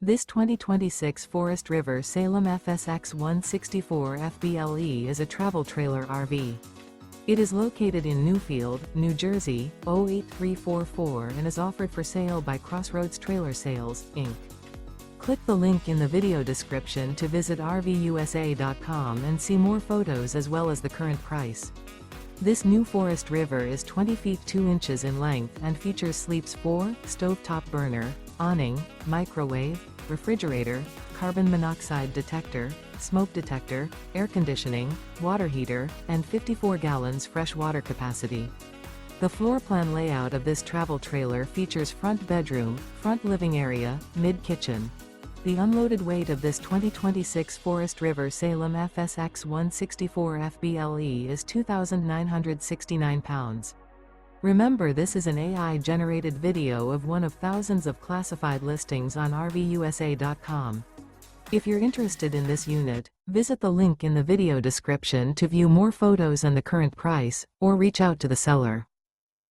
This 2026 Forest River Salem FSX 164 FBLE is a travel trailer RV. It is located in Newfield, New Jersey, 08344 and is offered for sale by Crossroads Trailer Sales, Inc. Click the link in the video description to visit RVUSA.com and see more photos as well as the current price. This new Forest River is 20 feet 2 inches in length and features sleeps 4, stovetop burner, awning, microwave, refrigerator, carbon monoxide detector, smoke detector, air conditioning, water heater, and 54 gallons fresh water capacity. The floor plan layout of this travel trailer features front bedroom, front living area, mid-kitchen. The unloaded weight of this 2026 Forest River Salem FSX 164 FBLE is 2,969 pounds. Remember, this is an AI-generated video of one of thousands of classified listings on RVUSA.com. If you're interested in this unit, visit the link in the video description to view more photos and the current price, or reach out to the seller.